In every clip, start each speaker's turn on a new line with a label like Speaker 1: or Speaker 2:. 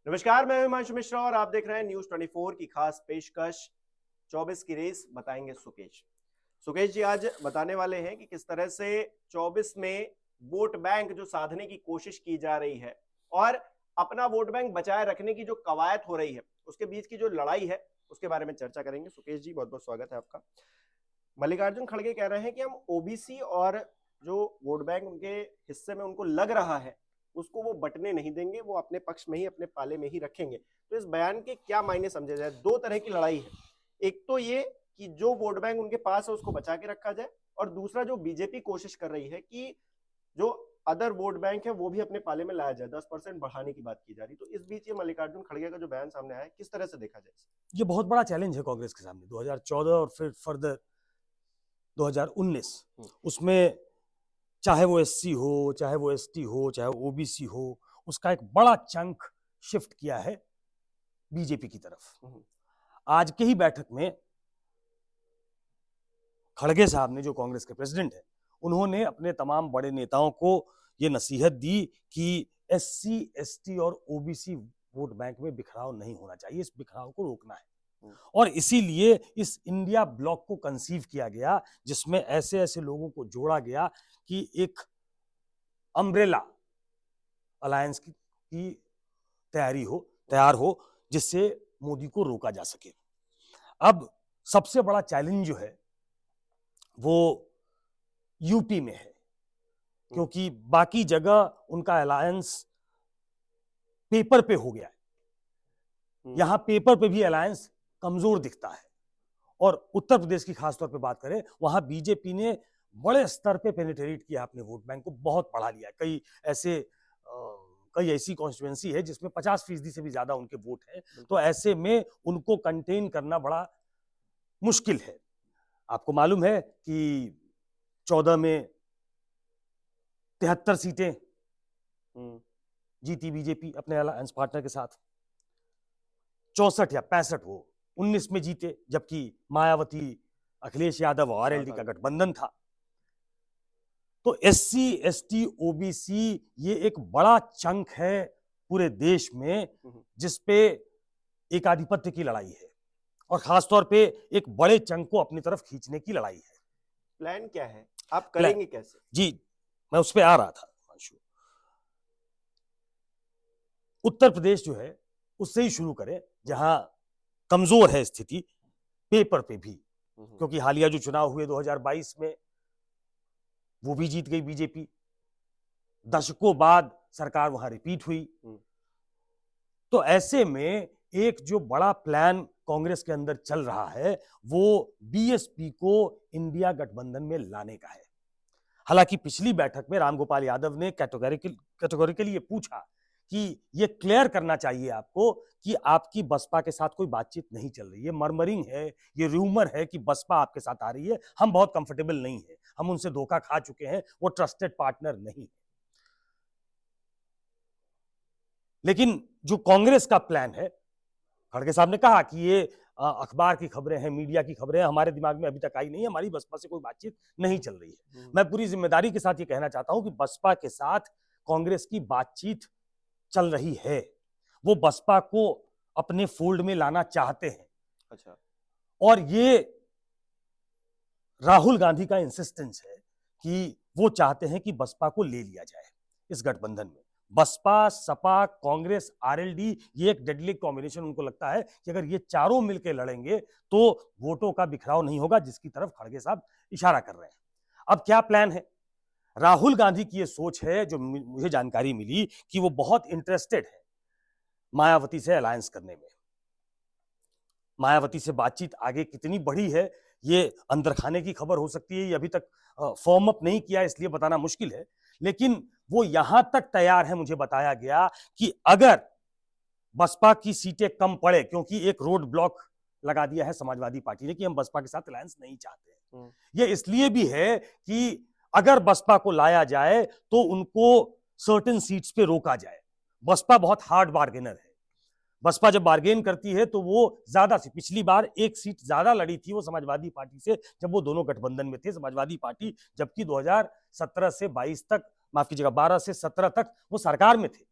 Speaker 1: नमस्कार, मैं हिमांशु मिश्रा और आप देख रहे हैं न्यूज 24 की खास पेशकश 24 की रेस बताएंगे सुकेश। सुकेश जी आज बताने वाले हैं कि किस तरह से 24 में वोट बैंक जो साधने की कोशिश की जा रही है और अपना वोट बैंक बचाए रखने की जो कवायद हो रही है उसके बीच की जो लड़ाई है उसके बारे में चर्चा करेंगे। सुकेश जी बहुत बहुत स्वागत है आपका। मल्लिकार्जुन खड़गे कह रहे हैं कि हम ओबीसी और जो वोट बैंक उनके हिस्से में उनको लग रहा है उसको वो बंटने नहीं देंगे, वो अपने पक्ष में ही अपने पाले में ही रखेंगे। तो इस बयान के क्या मायने समझे जाए? दो तरह की लड़ाई है, एक तो ये कि जो वोट बैंक उनके पास है उसको बचा के रखा जाए, और दूसरा जो बीजेपी कोशिश कर रही है कि जो अदर वोट बैंक है वो भी अपने पाले में लाया जाए, 10% बढ़ाने की बात की जा रही। तो इस बीच ये मल्लिकार्जुन खड़गे का जो बयान सामने आया है किस तरह से देखा जाए?
Speaker 2: ये बहुत बड़ा चैलेंज है कांग्रेस के सामने 2014 और फिर फर्दर 2019। उसमें चाहे वो एससी हो, चाहे वो एसटी हो, चाहे वो ओबीसी हो, उसका एक बड़ा चंक शिफ्ट किया है बीजेपी की तरफ। आज के ही बैठक में खड़गे साहब ने, जो कांग्रेस के प्रेसिडेंट है, उन्होंने अपने तमाम बड़े नेताओं को ये नसीहत दी कि एससी, एसटी और ओबीसी वोट बैंक में बिखराव नहीं होना चाहिए, इस बिखराव को रोकना है। और इसीलिए इस इंडिया ब्लॉक को कंसीव किया गया, जिसमें ऐसे ऐसे लोगों को जोड़ा गया कि एक अम्ब्रेला अलायंस की तैयार हो जिससे मोदी को रोका जा सके। अब सबसे बड़ा चैलेंज जो है वो यूपी में है, क्योंकि बाकी जगह उनका अलायंस पेपर पे हो गया है, यहां पेपर पे भी अलायंस कमजोर दिखता है। और उत्तर प्रदेश की खासतौर पे बात करें, वहां बीजेपी ने बड़े स्तर पे पेनिट्रेट किया, अपने वोट बैंक को बहुत बढ़ा लिया। कई ऐसी कॉन्स्टिट्यूएंसी है जिसमें 50% से भी ज्यादा उनके वोट हैं, तो ऐसे में उनको कंटेन करना बड़ा मुश्किल है। आपको मालूम है कि 14 में 73 सीटें जीती बीजेपी अपने अलायंस पार्टनर के साथ, 64 या 65 वो 19 में जीते, जबकि मायावती, अखिलेश यादव और आरएलडी का गठबंधन था। तो एससी, एसटी, ओबीसी ये एक बड़ा चंक है पूरे देश में, जिसपे एक आधिपत्य की लड़ाई है और खासतौर पे एक बड़े चंक को अपनी तरफ खींचने की लड़ाई है।
Speaker 1: प्लान क्या है, आप करेंगे कैसे?
Speaker 2: जी, मैं उस पर आ रहा था। उत्तर प्रदेश जो है उससे ही शुरू करें, जहां कमजोर है स्थिति पेपर पे भी, क्योंकि हालिया जो चुनाव हुए 2022 में वो भी जीत गई बीजेपी, दशकों बाद सरकार वहां रिपीट हुई। तो ऐसे में एक जो बड़ा प्लान कांग्रेस के अंदर चल रहा है वो बीएसपी को इंडिया गठबंधन में लाने का है। हालांकि पिछली बैठक में रामगोपाल यादव ने कैटेगोरिकली ये पूछा कि ये क्लियर करना चाहिए आपको कि आपकी बसपा के साथ कोई बातचीत नहीं चल रही है, मर्मरिंग है, ये रूमर है कि बसपा आपके साथ आ रही है, हम बहुत कंफर्टेबल नहीं है, हम उनसे धोखा खा चुके हैं, वो ट्रस्टेड पार्टनर नहीं है। लेकिन जो कांग्रेस का प्लान है, खड़गे साहब ने कहा कि ये अखबार की खबरें हैं, मीडिया की खबरें हैं, हमारे दिमाग में अभी तक आई नहीं है, हमारी बसपा से कोई बातचीत नहीं चल रही है। मैं पूरी जिम्मेदारी के साथ ये कहना चाहता हूं कि बसपा के साथ कांग्रेस की बातचीत चल रही है, वो बसपा को अपने फोल्ड में लाना चाहते हैं।
Speaker 1: अच्छा।
Speaker 2: और ये राहुल गांधी का इंसिस्टेंस है कि वो चाहते हैं कि बसपा को ले लिया जाए इस गठबंधन में। बसपा, सपा, कांग्रेस, आरएलडी, ये एक डेडली कॉम्बिनेशन उनको लगता है कि अगर ये चारों मिलकर लड़ेंगे तो वोटों का बिखराव नहीं होगा, जिसकी तरफ खड़गे साहब इशारा कर रहे हैं। अब क्या प्लान है? राहुल गांधी की ये सोच है, जो मुझे जानकारी मिली, कि वो बहुत इंटरेस्टेड है मायावती से अलायंस करने में। मायावती से बातचीत आगे कितनी बढ़ी है ये अंदर खाने की खबर हो सकती है, ये अभी तक फॉर्म अप नहीं किया, इसलिए बताना मुश्किल है। लेकिन वो यहां तक तैयार है, मुझे बताया गया, कि अगर बसपा की सीटें कम पड़े, क्योंकि एक रोड ब्लॉक लगा दिया है समाजवादी पार्टी ने कि हम बसपा के साथ अलायंस नहीं चाहते। ये इसलिए भी है कि अगर बसपा को लाया जाए तो उनको सर्टेन सीट्स पे रोका जाए। बसपा बहुत हार्ड बार्गेनर है, बसपा जब बार्गेन करती है तो वो ज्यादा से, पिछली बार एक सीट ज्यादा लड़ी थी वो समाजवादी पार्टी से जब वो दोनों गठबंधन में थे। समाजवादी पार्टी जबकि 2017 से 22 तक, माफ कीजिएगा 12 से 17 तक वो सरकार में थे,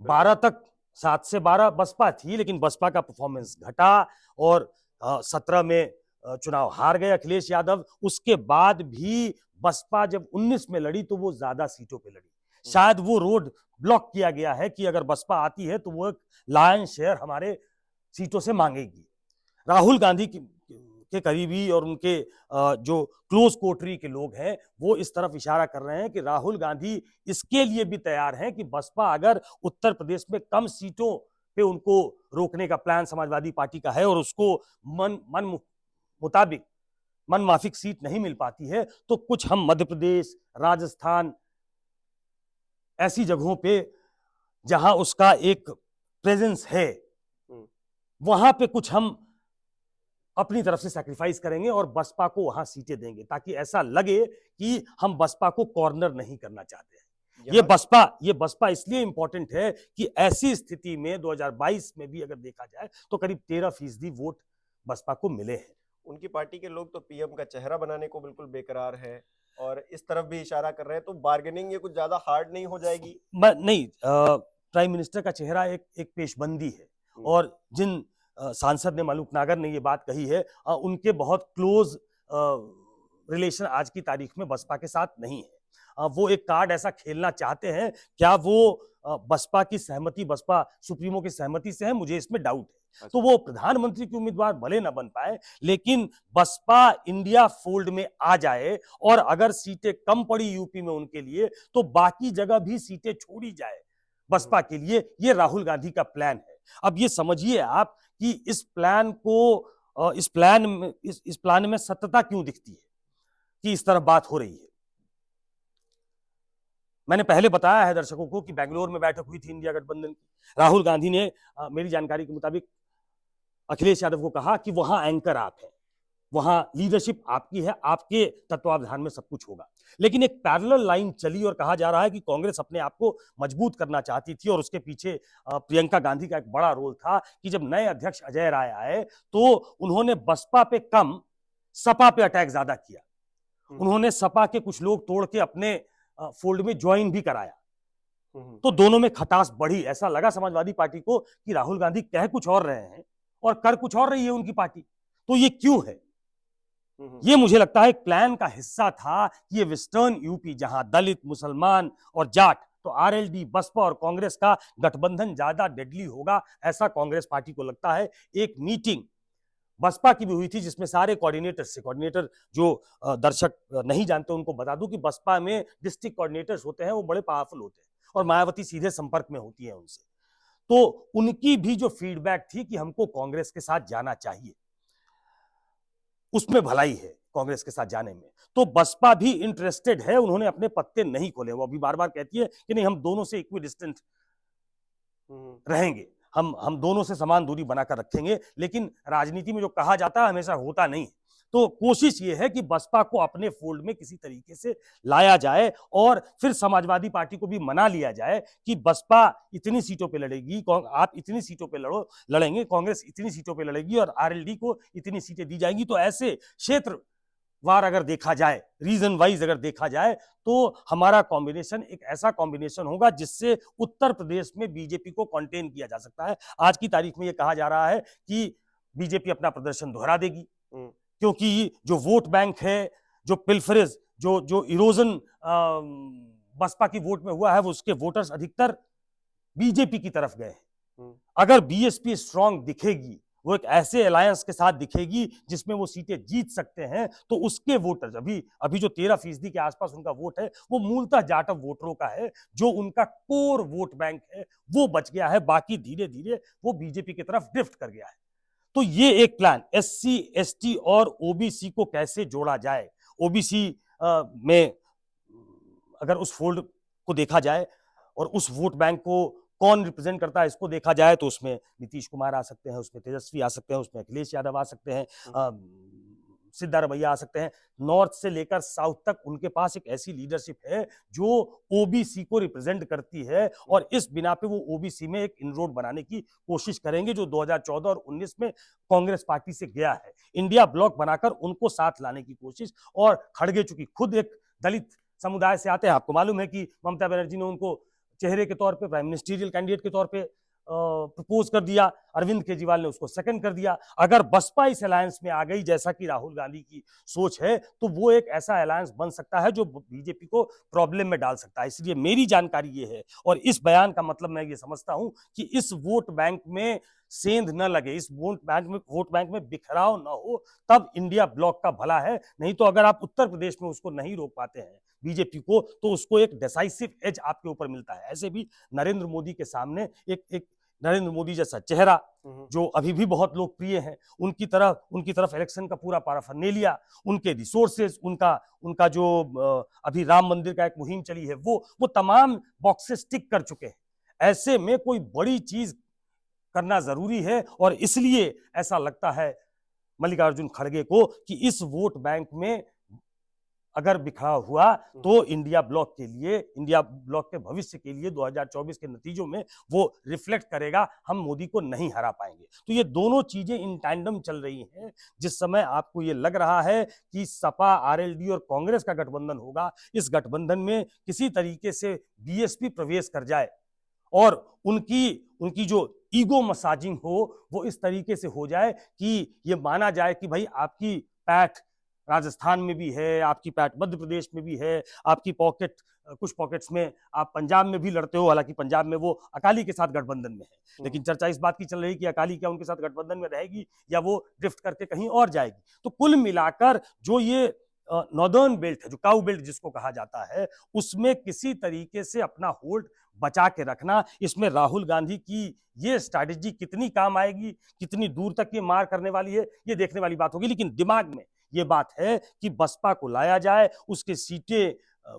Speaker 2: 12 तक 7 से 12 बसपा थी, लेकिन बसपा का परफॉर्मेंस घटा और 17 में चुनाव हार गए अखिलेश यादव। उसके बाद भी बसपा जब 19 में लड़ी तो वो ज्यादा सीटों पे लड़ी। शायद वो रोड ब्लॉक किया गया है कि अगर बसपा आती है तो वो एक लायन शेयर हमारे सीटों से मांगेगी। राहुल गांधी के करीबी और उनके जो क्लोज कोटरी के लोग हैं वो इस तरफ इशारा कर रहे हैं कि राहुल गांधी इसके लिए भी तैयार हैं कि बसपा अगर उत्तर प्रदेश में कम सीटों पे उनको रोकने का प्लान समाजवादी पार्टी का है और उसको मन मुताबिक मन माफिक सीट नहीं मिल पाती है तो कुछ हम मध्य प्रदेश, राजस्थान, ऐसी जगहों पे जहां उसका एक प्रेजेंस है वहां पे कुछ हम अपनी तरफ से सैक्रिफाइस करेंगे और बसपा को वहां सीटें देंगे ताकि ऐसा लगे कि हम बसपा को कॉर्नर नहीं करना चाहते हैं। ये बसपा इसलिए इंपॉर्टेंट है कि ऐसी स्थिति में 2022 में भी अगर देखा जाए तो करीब 13% वोट बसपा को मिले हैं।
Speaker 1: उनकी पार्टी के लोग तो पीएम का चेहरा बनाने को बिल्कुल बेकरार है और इस तरफ भी इशारा कर रहे हैं, तो बार्गेनिंग ये कुछ ज्यादा हार्ड नहीं हो जाएगी?
Speaker 2: नहीं, प्राइम मिनिस्टर का चेहरा एक पेशबंदी है और जिन सांसद ने, मालूक नागर ने ये बात कही है, उनके बहुत क्लोज रिलेशन आज की तारीख में बसपा के साथ नहीं है। वो एक कार्ड ऐसा खेलना चाहते हैं। क्या वो बसपा की सहमति, बसपा सुप्रीमो की सहमति से है? मुझे इसमें डाउट है। तो वो प्रधानमंत्री की उम्मीदवार भले ना बन पाए, लेकिन बसपा इंडिया फोल्ड में आ जाए और अगर सीटें कम पड़ी यूपी में उनके लिए तो बाकी जगह भी सीटें छोड़ी जाए बसपा के लिए। ये राहुल गांधी का प्लान है। अब ये समझिए आप कि इस प्लान में सत्यता क्यों दिखती है कि इस तरह बात हो रही है। मैंने पहले बताया है दर्शकों को कि बेंगलोर में बैठक हुई थी इंडिया गठबंधन की। राहुल गांधी ने मेरी जानकारी के मुताबिक अखिलेश यादव को कहा कि वहां एंकर आप हैं, वहां लीडरशिप आपकी है, आपके तत्वावधान में सब कुछ होगा। लेकिन एक पैरेलल लाइन चली और कहा जा रहा है कि कांग्रेस अपने आप को मजबूत करना चाहती थी और उसके पीछे प्रियंका गांधी का एक बड़ा रोल था कि जब नए अध्यक्ष अजय राय आए तो उन्होंने बसपा पे कम, सपा पे अटैक ज्यादा किया। उन्होंने सपा के कुछ लोग तोड़ के अपने फोल्ड में ज्वाइन भी कराया। तो दोनों में खटास बढ़ी। ऐसा लगा समाजवादी पार्टी को कि राहुल गांधी कह कुछ और रहे हैं और कर कुछ और रही है उनकी पार्टी। तो ये क्यों है? ये मुझे लगता है एक प्लान का हिस्सा था कि ये वेस्टर्न यूपी, जहां दलित, मुसलमान और जाट, तो आरएलडी, बसपा और कांग्रेस का गठबंधन ज्यादा डेडली होगा, ऐसा कांग्रेस पार्टी को लगता है। एक मीटिंग बसपा की भी हुई थी जिसमें सारे कोऑर्डिनेटर जो दर्शक नहीं जानते उनको बता दूं कि बसपा में डिस्ट्रिक्ट कोऑर्डिनेटर्स होते हैं, वो बड़े पावरफुल होते हैं और मायावती सीधे संपर्क में होती है उनसे। तो उनकी भी जो फीडबैक थी कि हमको कांग्रेस के साथ जाना चाहिए, उसमें भलाई है कांग्रेस के साथ जाने में। तो बसपा भी इंटरेस्टेड है, उन्होंने अपने पत्ते नहीं खोले। वो अभी बार बार कहती है कि नहीं, हम दोनों से इक्वी डिस्टेंट रहेंगे, हम दोनों से समान दूरी बनाकर रखेंगे। लेकिन राजनीति में जो कहा जाता है हमेशा होता नहीं। तो कोशिश ये है कि बसपा को अपने फोल्ड में किसी तरीके से लाया जाए और फिर समाजवादी पार्टी को भी मना लिया जाए कि बसपा इतनी सीटों पे लड़ेगी, आप इतनी सीटों पे लड़ेंगे, कांग्रेस इतनी सीटों पे लड़ेगी और आरएलडी को इतनी सीटें दी जाएंगी। तो ऐसे क्षेत्र वार अगर देखा जाए, रीजन वाइज अगर देखा जाए, तो हमारा कॉम्बिनेशन एक ऐसा कॉम्बिनेशन होगा जिससे उत्तर प्रदेश में बीजेपी को कंटेन किया जा सकता है। आज की तारीख में यह कहा जा रहा है कि बीजेपी अपना प्रदर्शन दोहरा देगी, क्योंकि जो वोट बैंक है, जो पिल्फरेज, जो इरोजन बसपा की वोट में हुआ है, वो उसके वोटर्स अधिकतर बीजेपी की तरफ गए हैं। अगर बीएसपी स्ट्रांग दिखेगी, वो एक ऐसे अलायंस के साथ दिखेगी जिसमें वो सीटें जीत सकते हैं, तो उसके वोटर्स, अभी जो 13% के आसपास उनका वोट है, वो मूलतः जाटव वोटरों का है, जो उनका कोर वोट बैंक है वो बच गया है। बाकी धीरे धीरे वो बीजेपी की तरफ ड्रिफ्ट कर गया है। तो ये एक प्लान, एससी, एसटी और ओबीसी को कैसे जोड़ा जाए। ओबीसी में अगर उस फोल्ड को देखा जाए और उस वोट बैंक को कौन रिप्रेजेंट करता है इसको देखा जाए, तो उसमें नीतीश कुमार आ सकते हैं, उसमें तेजस्वी आ सकते हैं, उसमें अखिलेश यादव आ सकते हैं, सिद्धारमैया आ सकते हैं। नॉर्थ से लेकर साउथ तक उनके पास एक ऐसी लीडरशिप है जो ओबीसी को रिप्रेजेंट करती है और इस बिना पे वो ओबीसी में एक इनरोड बनाने की कोशिश करेंगे, जो 2014 और 19 में कांग्रेस पार्टी से गया है। इंडिया ब्लॉक बनाकर उनको साथ लाने की कोशिश। और खड़गे चूंकि खुद एक दलित समुदाय से आते हैं, आपको मालूम है कि ममता बनर्जी ने उनको चेहरे के तौर पे, प्राइम मिनिस्टरियल कैंडिडेट के तौर पे प्रपोज कर दिया, अरविंद केजरीवाल ने उसको सेकंड कर दिया। अगर बसपा इस अलायंस में आ गई जैसा कि राहुल गांधी की सोच है, तो वो एक ऐसा अलायंस बन सकता है जो बीजेपी को प्रॉब्लम में डाल सकता है। इसलिए मेरी जानकारी ये है, और इस बयान का मतलब मैं ये समझता हूं कि इस वोट बैंक में सेंध न लगे, इस वोट बैंक में बिखराव न हो, तब इंडिया ब्लॉक का भला है। नहीं तो अगर आप उत्तर प्रदेश में उसको नहीं रोक पाते हैं बीजेपी को, तो उसको एक डिसाइसिव एज आपके ऊपर मिलता है। ऐसे भी नरेंद्र मोदी के सामने एक नरेंद्र मोदी जैसा चेहरा जो अभी भी बहुत लोकप्रिय है, उनकी तरफ इलेक्शन का पूरा पैराफर्नेलिया, उनके रिसोर्सेज, उनका जो अभी राम मंदिर का एक मुहिम चली है, वो तमाम बॉक्सेस टिक कर चुके हैं। ऐसे में कोई बड़ी चीज करना जरूरी है, और इसलिए ऐसा लगता है मल्लिकार्जुन खड़गे को कि इस वोट बैंक में अगर बिखराव हुआ तो इंडिया ब्लॉक के भविष्य के लिए 2024 के नतीजों में वो रिफ्लेक्ट करेगा, हम मोदी को नहीं हरा पाएंगे। तो ये दोनों चीजें इन टैंडम चल रही हैं। जिस समय आपको ये लग रहा है कि सपा, आरएलडी और कांग्रेस का गठबंधन होगा, इस गठबंधन में किसी तरीके से बीएसपी प्रवेश कर जाए और उनकी जो ईगो मसाजिंग हो वो इस तरीके से हो जाए कि ये माना जाए कि भाई आपकी पैठ राजस्थान में भी है, आपकी पैठ मध्य प्रदेश में भी है, आपकी कुछ पॉकेट्स में आप पंजाब में भी लड़ते हो। हालांकि पंजाब में वो अकाली के साथ गठबंधन में है, लेकिन चर्चा इस बात की चल रही है कि अकाली क्या उनके साथ गठबंधन में रहेगी या वो ड्रिफ्ट करके कहीं और जाएगी। तो कुल मिलाकर जो ये नॉर्दर्न बेल्ट है, जो काउ बेल्ट जिसको कहा जाता है, उसमें किसी तरीके से अपना होल्ड बचा के रखना, इसमें राहुल गांधी की ये स्ट्रैटेजी कितनी काम आएगी, कितनी दूर तक ये मार करने वाली है, ये देखने वाली बात होगी। लेकिन दिमाग में ये बात है कि बसपा को लाया जाए, उसके सीटें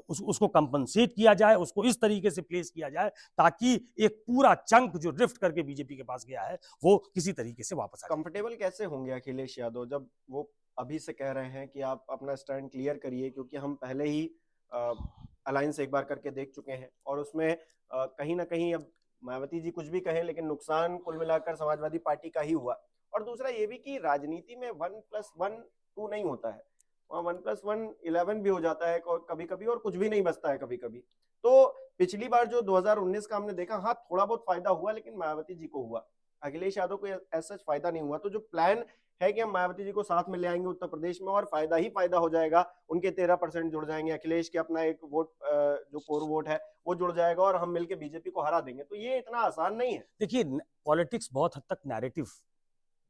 Speaker 2: उसको कंपनसेट किया जाए, उसको इस तरीके से प्लेस किया जाए ताकि एक पूरा चंक जो ड्रिफ्ट करके बीजेपी के पास गया है वो किसी तरीके से वापस आ जाए।
Speaker 1: कंफर्टेबल कैसे होंगे अखिलेश यादव जब वो अभी से कह रहे हैं कि आप अपना स्टैंड क्लियर करिए, क्योंकि हम पहले ही अलायंस एक बार करके देख चुके हैं और उसमें कहीं ना कहीं अब मायावती जी कुछ भी कहें लेकिन नुकसान कुल मिलाकर समाजवादी पार्टी का ही हुआ। और दूसरा ये भी कि राजनीति में 1+1 2 नहीं होता है, वहाँ 1+1 11 भी हो जाता है कभी कभी, और कुछ भी नहीं बचता है कभी कभी। तो पिछली बार जो 2019 का हमने देखा, हाँ थोड़ा बहुत फायदा हुआ, लेकिन मायावती जी को हुआ, अखिलेश यादव को ऐसा फायदा नहीं हुआ। तो जो प्लान है कि हम मायावती जी को साथ में ले आएंगे उत्तर प्रदेश में और फायदा ही फायदा हो जाएगा, उनके 13% जुड़ जाएंगे, अखिलेश के अपना एक वोट जो कोर वोट है वो जुड़ जाएगा और हम मिलकर बीजेपी को हरा देंगे, तो ये इतना आसान नहीं है।
Speaker 2: देखिए, पॉलिटिक्स बहुत हद तक नैरेटिव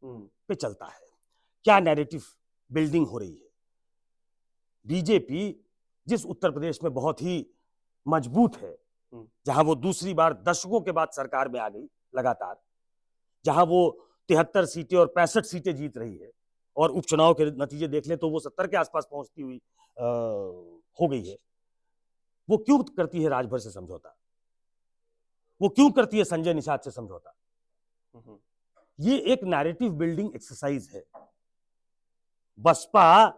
Speaker 2: पे चलता है। क्या नैरेटिव बिल्डिंग हो रही है? बीजेपी जिस उत्तर प्रदेश में बहुत ही मजबूत है, जहां वो दूसरी बार दशकों के बाद सरकार में आ गई लगातार, जहां वो 73 सीटें और 65 सीटें जीत रही है, और उपचुनाव के नतीजे देख ले तो वो 70 के आसपास पहुंचती हुई हो गई है, वो क्यों करती है राजभर से समझौता? वो क्यों करती है संजय निषाद से समझौता? ये एक नैरेटिव बिल्डिंग एक्सरसाइज है। बसपा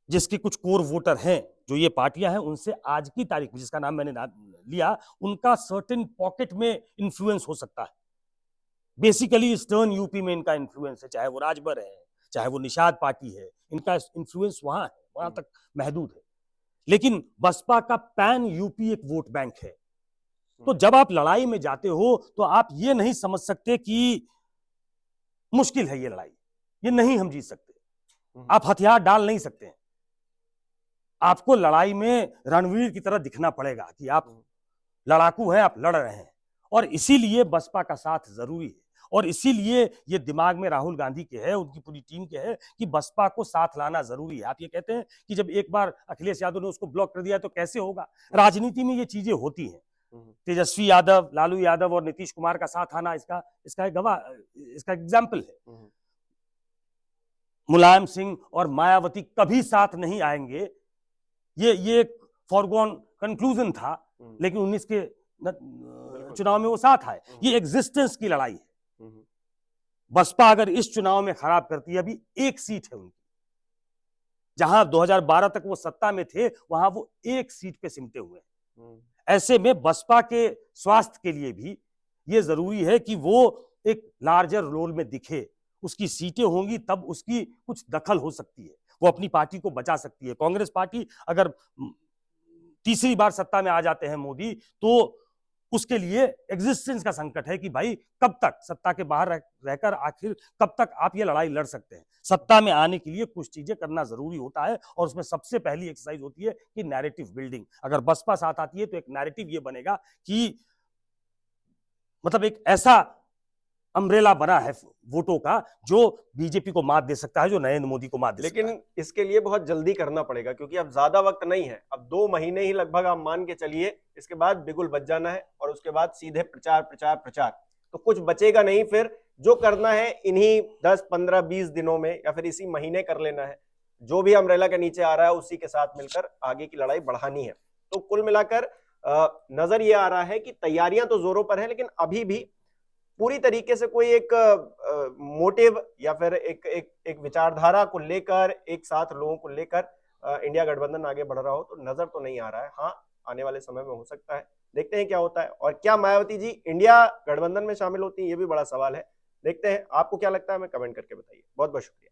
Speaker 2: जिसके कुछ कोर वोटर हैं, जो ये पार्टियां हैं, उनसे आज की तारीख में, जिसका नाम मैंने लिया, उनका सर्टेन पॉकेट में इंफ्लुएंस हो सकता है। बेसिकली ईस्टर्न यूपी में इनका इंफ्लुएंस है, चाहे वो राजभर है, चाहे वो निषाद पार्टी है, इनका इंफ्लुएंस वहां है, वहां तक महदूद है। लेकिन बसपा का पैन यूपी एक वोट बैंक है। तो जब आप लड़ाई में जाते हो तो आप ये नहीं समझ सकते कि मुश्किल है ये लड़ाई, ये नहीं हम जीत सकते, आप हथियार डाल नहीं सकते हैं। आपको लड़ाई में रणवीर की तरह दिखना पड़ेगा कि आप लड़ाकू हैं, आप लड़ रहे हैं, और इसीलिए बसपा का साथ जरूरी है। और इसीलिए ये दिमाग में राहुल गांधी के है, उनकी पूरी टीम के है कि बसपा को साथ लाना जरूरी है। आप ये कहते हैं कि जब एक बार अखिलेश यादव ने उसको ब्लॉक कर दिया तो कैसे होगा? राजनीति में ये चीजें होती हैं। तेजस्वी यादव, लालू यादव और नीतीश कुमार का साथ आना इसका एग्जाम्पल है। मुलायम सिंह और मायावती कभी साथ नहीं आएंगे, ये एक फॉरगॉन कंक्लूजन था, लेकिन 19 के चुनाव में वो साथ आए। ये एग्जिस्टेंस की लड़ाई है। बसपा अगर इस चुनाव में खराब करती है, अभी एक सीट है उनकी, जहां 2012 तक वो सत्ता में थे, वहां वो एक सीट पे सिमटे हुए हैं। ऐसे में बसपा के स्वास्थ्य के लिए भी ये जरूरी है कि वो एक लार्जर रोल में दिखे, उसकी सीटें होंगी तब उसकी कुछ दखल हो सकती है, वो अपनी पार्टी को बचा सकती है। कांग्रेस पार्टी अगर तीसरी बार सत्ता में आ जाते हैं मोदी, तो उसके लिए एग्जिस्टेंस का संकट है कि भाई कब तक सत्ता के बाहर रहकर आखिर कब तक आप ये लड़ाई लड़ सकते हैं। सत्ता में आने के लिए कुछ चीजें करना जरूरी होता है और उसमें सबसे पहली एक्सरसाइज होती है कि नैरेटिव बिल्डिंग। अगर बसपा साथ आती है तो एक नैरेटिव ये बनेगा कि मतलब एक ऐसा अम्ब्रेला बना है वोटों का जो बीजेपी को मात दे सकता है, जो नरेंद्र मोदी को मात दे सकता है।
Speaker 1: लेकिन इसके लिए बहुत जल्दी करना पड़ेगा क्योंकि अब ज्यादा वक्त नहीं है। अब 2 महीने ही लगभग आप मान के चलिए, इसके बाद बिगुल बज जाना है और उसके बाद सीधे प्रचार प्रचार प्रचार, तो कुछ बचेगा नहीं। फिर जो करना है इन्हीं 10, 15, 20 दिनों में या फिर इसी महीने कर लेना है। जो भी अम्ब्रेला के नीचे आ रहा है उसी के साथ मिलकर आगे की लड़ाई बढ़ानी है। तो कुल मिलाकर नजर ये आ रहा है कि तैयारियां तो जोरों पर है, लेकिन अभी भी पूरी तरीके से कोई एक मोटिव या फिर एक विचारधारा को लेकर, एक साथ लोगों को लेकर इंडिया गठबंधन आगे बढ़ रहा हो तो नजर तो नहीं आ रहा है। हाँ, आने वाले समय में हो सकता है, देखते हैं क्या होता है। और क्या मायावती जी इंडिया गठबंधन में शामिल होती है, ये भी बड़ा सवाल है। देखते हैं, आपको क्या लगता है हमें कमेंट करके बताइए। बहुत बहुत शुक्रिया।